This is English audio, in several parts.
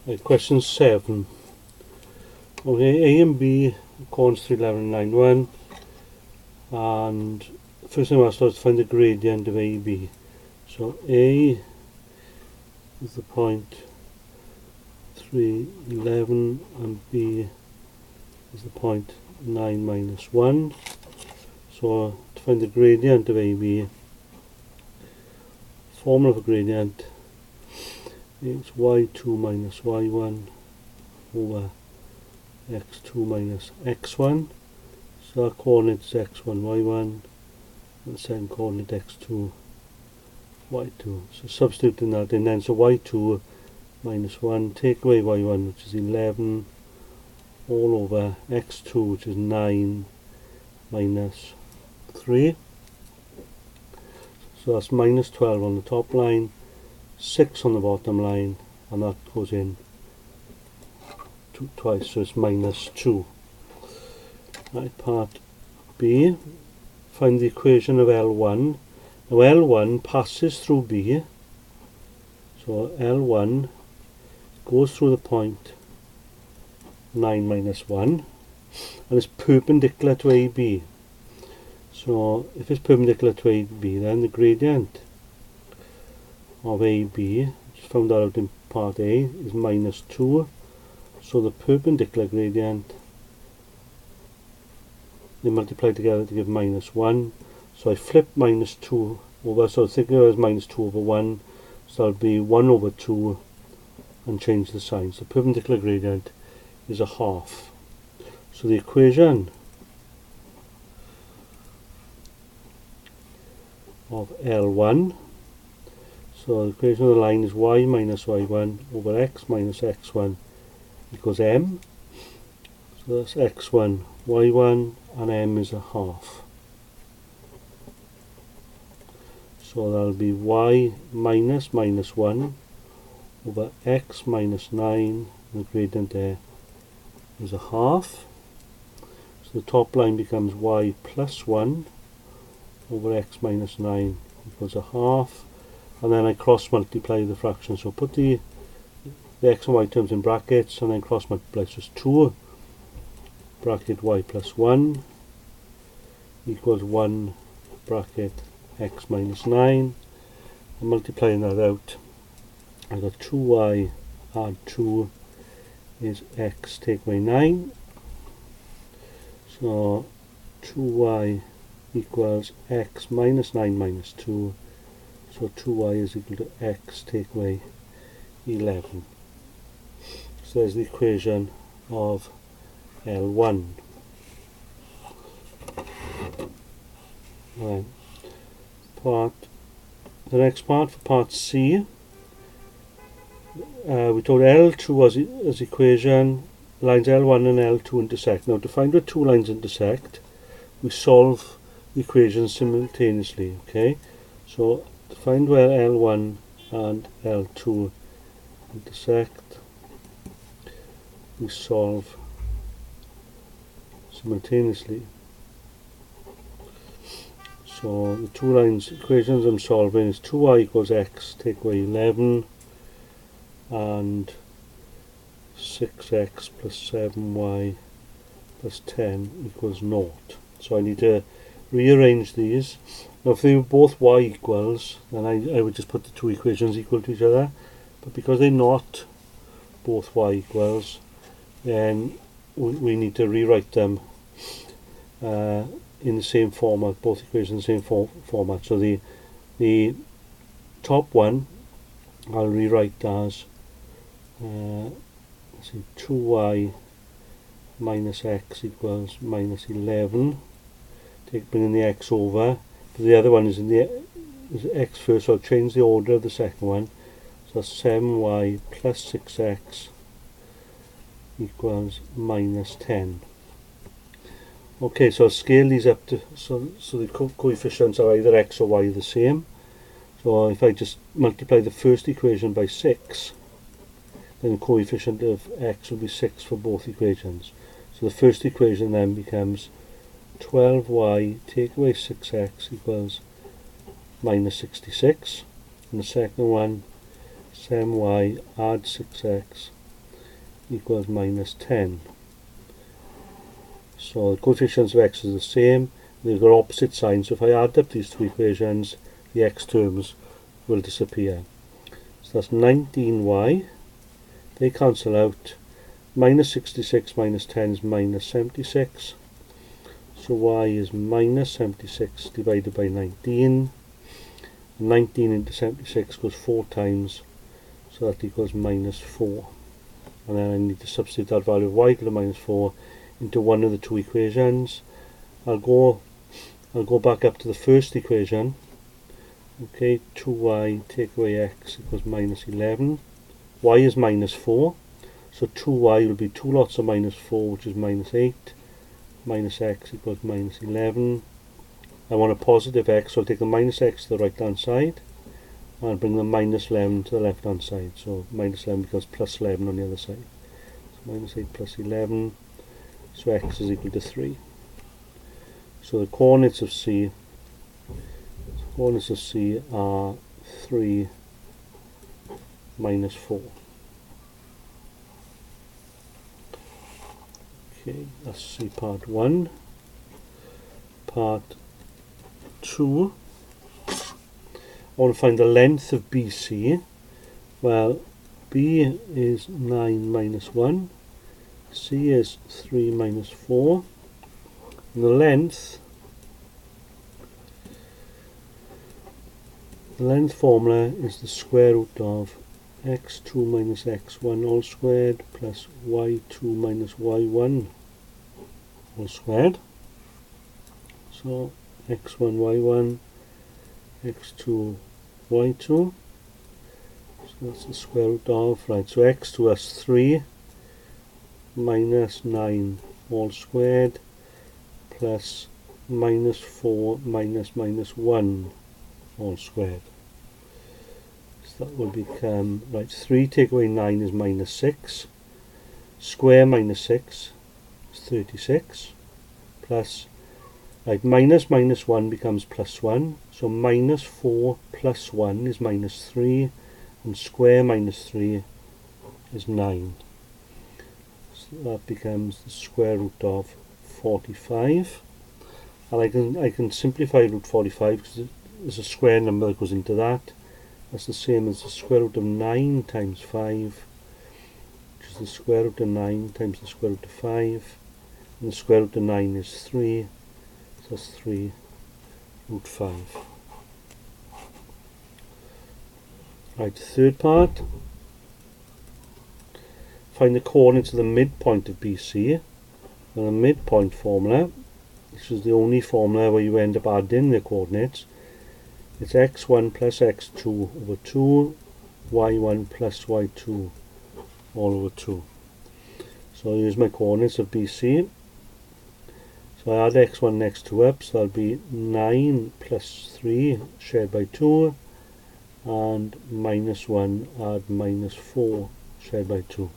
Right, question 7. Okay, A and B coordinates 3, 11 and 9, 1. And first thing I want to start is to find the gradient of AB. So A is the point 3, 11 and B is the point 9 minus 1. So to find the gradient of AB, formula for gradient is y2 minus y1 over x2 minus x1. So our coordinate is x1, y1, and the second coordinate x2, y2. So substituting that in then, so y2 minus 1, take away y1, which is 11, all over x2, which is 9, minus 3. So that's minus 12 on the top line, 6 on the bottom line, and that goes in twice, so it's minus 2. Right, part B, find the equation of L1. Now L1 passes through B, so L1 goes through the point 9 minus 1 and is perpendicular to AB. So if it's perpendicular to AB, then the gradient of AB, which is found out in part A, is minus 2. So the perpendicular gradient, they multiply together to give minus 1. So I flip minus 2 over, so think of it as minus 2 over 1. So that'll be 1 over 2 and change the sign. So perpendicular gradient is a half. So the equation of L1, so the equation of the line is y minus y1 over x minus x1 equals m. So that's x1, y1, and m is a half. So that'll be y minus minus 1 over x minus 9, the gradient there is a half. So the top line becomes y plus 1 over x minus 9 equals a half, and then I cross multiply the fraction, so put the x and y terms in brackets and then cross multiply, so it's 2 bracket y plus 1 equals 1 bracket x minus 9, and multiplying that out I got 2y add 2 is x take away 9, so 2y equals x minus 9 minus 2, so 2y is equal to x take away 11. So there's the equation of L1. Right. The next part, for part C, we told L2 was equation, lines L1 and L2 intersect. Now to find where two lines intersect, we solve the equations simultaneously, okay? So to find where L1 and L2 intersect, we solve simultaneously. So the two lines equations I'm solving is 2y equals x take away 11 and 6x plus 7y plus 10 equals 0. So I need to rearrange these. Now if they were both y equals, then I would just put the two equations equal to each other, but because they're not both y equals, then we need to rewrite them in the same format, both equations in the same format. So the top one I'll rewrite as 2y minus x equals minus 11. Bringing the x over, but the other one is is x first, so I'll change the order of the second one. So 7y plus 6x equals minus 10. Okay, so I'll scale these up to so the coefficients are either x or y the same. So if I just multiply the first equation by 6, then the coefficient of x will be 6 for both equations. So the first equation then becomes 12y take away 6x equals minus 66, and the second one 7y add 6x equals minus 10. So the coefficients of x is the same, they've got opposite signs, so if I add up these two equations, the x terms will disappear. So that's 19y, they cancel out, minus 66 minus 10 is minus 76, so y is minus 76 divided by 19, 19 into 76 goes 4 times, so that equals minus 4, and then I need to substitute that value of y equal to minus 4 into one of the two equations. I'll go back up to the first equation. Okay, 2y take away x equals minus 11. Y is minus 4, so 2y will be 2 lots of minus 4, which is minus 8. Minus x equals minus 11. I want a positive x, so I'll take the minus x to the right hand side and bring the minus 11 to the left hand side. So minus 11 becomes plus 11 on the other side. So minus 8 plus 11, so x is equal to 3. So the coordinates of C are 3 minus 4. Okay, that's C part 1. Part 2, I want to find the length of BC. Well, B is 9 minus 1, C is 3 minus 4, and the length formula is the square root of x2 minus x1 all squared plus y2 minus y1 all squared. So x1 y1 x2 y2, so that's the square root of, right, so x2 is 3 minus 9 all squared plus minus 4 minus minus 1 all squared. So that will become, right, 3 take away 9 is minus 6, square minus 6 is 36, plus, right, minus minus 1 becomes plus 1, so minus 4 plus 1 is minus 3, and square minus 3 is 9. So that becomes the square root of 45, and I can simplify root 45 because there's a square number that goes into that. That's the same as the square root of 9 times 5, which is the square root of 9 times the square root of 5, and the square root of 9 is 3, so that's 3 root 5. Right, third part, find the coordinates of the midpoint of BC. And the midpoint formula, this is the only formula where you end up adding the coordinates. It's x1 plus x2 over 2, y1 plus y2 all over 2. So I'll use my coordinates of BC. So I add x1 next to up, so that'll be 9 plus 3 shared by 2, and minus 1 add minus 4 shared by 2.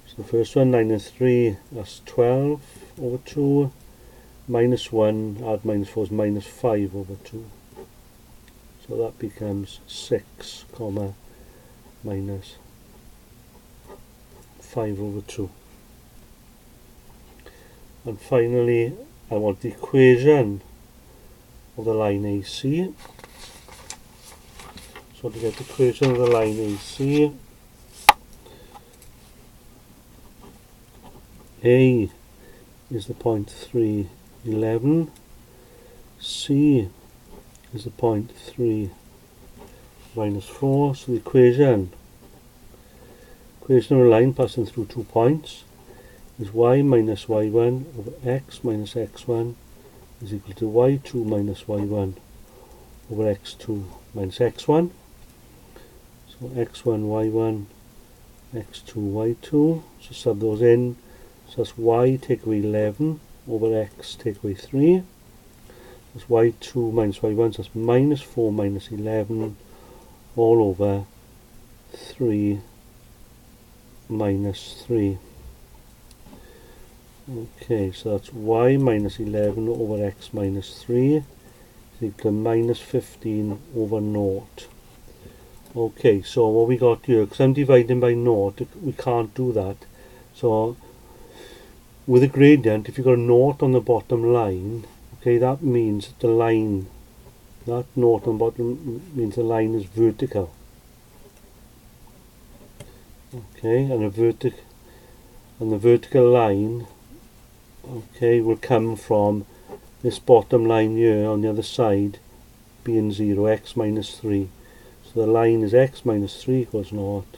So the first one, 9 and 3, that's 12 over 2. Minus 1 add minus 4 is minus 5 over 2. So that becomes 6 comma minus 5 over 2. And finally, I want the equation of the line AC. So to get the equation of the line AC, A is the point 3, 11, C is the point 3 minus 4, so the equation of a line passing through 2 points is y minus y1 over x minus x1 is equal to y2 minus y1 over x2 minus x1. So x1 y1, x2 y2, so sub those in, so that's y take away 11 over x take away 3. That's y2 minus y1, so that's minus 4 minus 11 all over 3 minus 3. Okay, so that's y minus 11 over x minus 3 is equal to minus 15 over 0. Okay, so what we got here, because I'm dividing by naught, we can't do that. So with a gradient, if you've got a naught on the bottom line, okay, that means the line, that naught on the bottom means the line is vertical. Okay, and the vertical line, okay, will come from this bottom line here on the other side being 0, x minus 3. So the line is x minus 3 equals naught,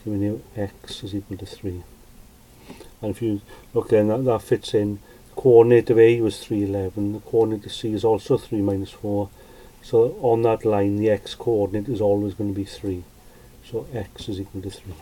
giving you x is equal to 3. And if you look then, that fits in. The coordinate of A was 3, 11. The coordinate of C is also 3 minus 4. So on that line, the x coordinate is always going to be 3. So x is equal to 3.